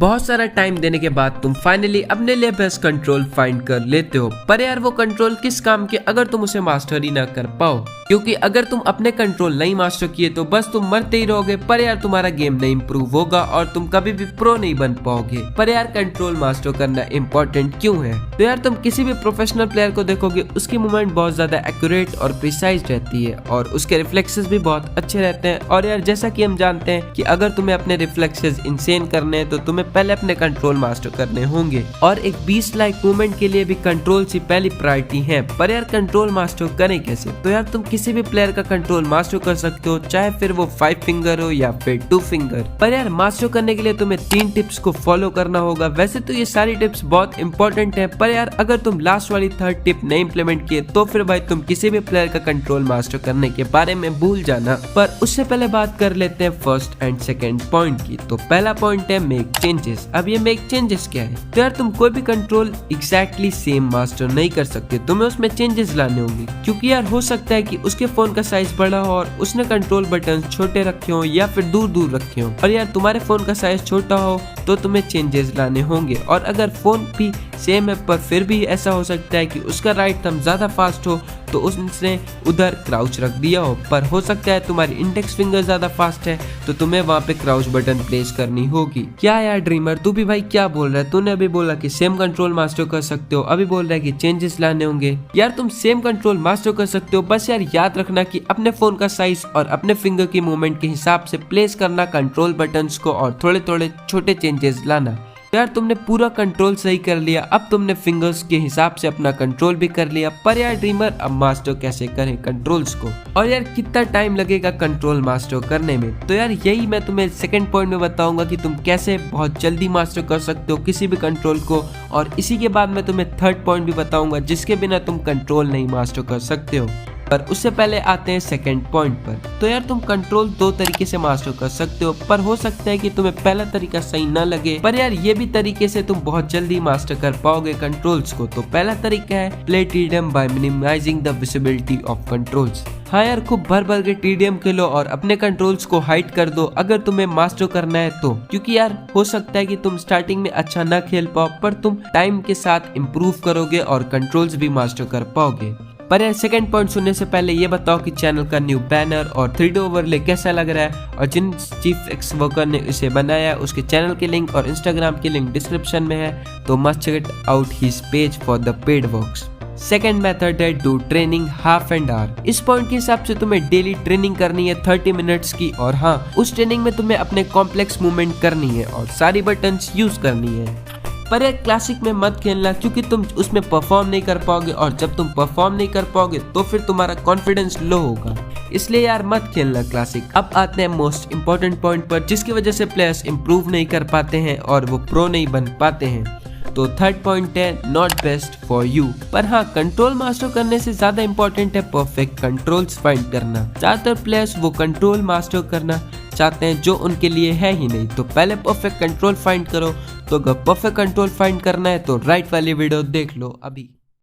बहुत सारा टाइम देने के बाद तुम फाइनली अपने लिए बेस्ट कंट्रोल फाइंड कर लेते हो, पर यार वो कंट्रोल किस काम के अगर तुम उसे मास्टर ही ना कर पाओ। क्योंकि अगर तुम अपने कंट्रोल नहीं मास्टर किए तो बस तुम मरते ही रहोगे, पर यार तुम्हारा गेम नहीं इंप्रूव होगा और तुम कभी भी प्रो नहीं बन पाओगे। पर यार कंट्रोल मास्टर करना इम्पोर्टेंट क्यों है? तो यार तुम किसी भी प्रोफेशनल प्लेयर को देखोगे, उसकी मूवमेंट बहुत ज्यादा एक्यूरेट और प्रिसाइज रहती है और उसके रिफ्लेक्सेस भी बहुत अच्छे रहते हैं। और यार जैसा कि हम जानते हैं कि अगर तुम्हें अपने रिफ्लेक्सेस इंसेन करने हैं तो तुम्हें पहले अपने कंट्रोल मास्टर करने होंगे, और एक बीस्ट लाइक मूवमेंट के लिए भी कंट्रोल की पहली प्रायोरिटी है। पर यार कंट्रोल मास्टर करें कैसे? तो यार तुम किसी भी प्लेयर का कंट्रोल मास्टर कर सकते हो, चाहे फिर वो 5 फिंगर हो या फिर 2 फिंगर। पर यार मास्टर करने के लिए तुम्हें 3 टिप्स को फॉलो करना होगा। वैसे तो ये सारी टिप्स बहुत इंपॉर्टेंट है, पर यार अगर तुम लास्ट वाली 3rd टिप नहीं इंप्लीमेंट किए तो फिर भाई तुम किसी भी प्लेयर का कंट्रोल मास्टर करने के बारे में भूल जाना। पर उससे पहले बात कर लेते हैं फर्स्ट एंड सेकेंड पॉइंट की। तो पहला पॉइंट है मेक चेंजेस। अब ये मेक चेंजेस क्या है? तो यार तुम कोई भी कंट्रोल एग्जैक्टली सेम मास्टर नहीं कर सकते, तुम्हें उसमें चेंजेस लाने होंगे। क्योंकि यार हो सकता है कि उसके फोन का साइज बड़ा हो और उसने कंट्रोल बटन छोटे रखे हो या फिर दूर दूर रखे हो, और यार तुम्हारे फोन का साइज छोटा हो तो तुम्हें चेंजेस लाने होंगे। और अगर फोन भी सेम है पर फिर भी ऐसा हो सकता है कि उसका राइट थंब ज्यादा फास्ट हो तो उसने उधर क्राउच रख दिया हो, पर हो सकता है तुम्हारी इंडेक्स फिंगर ज्यादा फास्ट है तो तुम्हें वहाँ पे क्राउच बटन प्लेस करनी होगी। क्या यार ड्रीमर, तू भी भाई क्या बोल रहा है? तूने अभी बोला कि सेम कंट्रोल मास्टर कर सकते हो, अभी बोल रहा है कि चेंजेस लाने होंगे। यार तुम सेम कंट्रोल मास्टर कर सकते हो, बस यार याद रखना कि अपने फोन का साइज और अपने फिंगर की मूवमेंट के हिसाब से प्लेस करना कंट्रोल बटन्स को और थोड़े थोड़े छोटे चेंजेस लाना। यार तुमने पूरा कंट्रोल सही कर लिया, अब तुमने फिंगर्स के हिसाब से अपना कंट्रोल भी कर लिया। पर यार ड्रीमर, अब मास्टर कैसे करें कंट्रोल्स को, और यार कितना टाइम लगेगा कंट्रोल मास्टर करने में? तो यार यही मैं तुम्हें सेकंड पॉइंट में बताऊंगा कि तुम कैसे बहुत जल्दी मास्टर कर सकते हो किसी भी कंट्रोल को, और इसी के बाद मैं तुम्हें थर्ड पॉइंट भी बताऊंगा जिसके बिना तुम कंट्रोल नहीं मास्टर कर सकते हो। पर उससे पहले आते हैं सेकंड पॉइंट पर। तो यार तुम कंट्रोल 2 तरीके से मास्टर कर सकते हो, पर हो सकता है कि तुम्हें पहला तरीका सही ना लगे, पर यार ये भी तरीके से तुम बहुत जल्दी मास्टर कर पाओगे कंट्रोल्स को। तो पहला तरीका है play TDM by minimizing the visibility of controls. हाँ यार खूब भर भर के टीडीएम खेलो और अपने कंट्रोल्स को हाइड कर दो अगर तुम्हें मास्टर करना है तो। क्योंकि यार हो सकता है कि तुम स्टार्टिंग में अच्छा ना खेल पाओ, पर तुम टाइम के साथ इम्प्रूव करोगे और कंट्रोल्स भी मास्टर कर पाओगे। पर यार सेकंड पॉइंट सुनने से पहले ये बताओ कि चैनल का न्यू बैनर और 3D ओवरले कैसा लग रहा है, और जिन चीफ एक्स वर्कर ने इसे बनाया उसके चैनल के लिंक और इंस्टाग्राम की लिंक डिस्क्रिप्शन में है, तो must check it out his page for the paid works. Second method है do training half an hour. इस पॉइंट के हिसाब से तुम्हें डेली ट्रेनिंग करनी है 30 मिनट्स की, और हाँ उस ट्रेनिंग में तुम्हें अपने कॉम्प्लेक्स मूवमेंट करनी है और सारी बटन्स यूज करनी है। पर यार क्लासिक में मत खेलना, क्योंकि तुम उसमें परफॉर्म नहीं कर पाओगे, और जब तुम परफॉर्म नहीं कर पाओगे तो फिर तुम्हारा कॉन्फिडेंस लो होगा, इसलिए यार मत खेलना क्लासिक। अब आते हैं मोस्ट इम्पोर्टेंट पॉइंट पर, जिसकी वजह से प्लेयर्स इंप्रूव नहीं कर पाते हैं और वो प्रो नहीं बन पाते हैं। तो थर्ड पॉइंट है नॉट बेस्ट फॉर यू। पर हाँ कंट्रोल मास्टर करने से ज्यादा इंपॉर्टेंट है परफेक्ट कंट्रोल्स फाइंड करना। ज्यादातर प्लेयर्स वो कंट्रोल मास्टर करना चाहते हैं जो उनके लिए है ही नहीं, तो पहले परफेक्ट कंट्रोल फाइंड करो। तो अगर परफेक्ट कंट्रोल फाइंड करना है तो राइट वाली वीडियो देख लो अभी।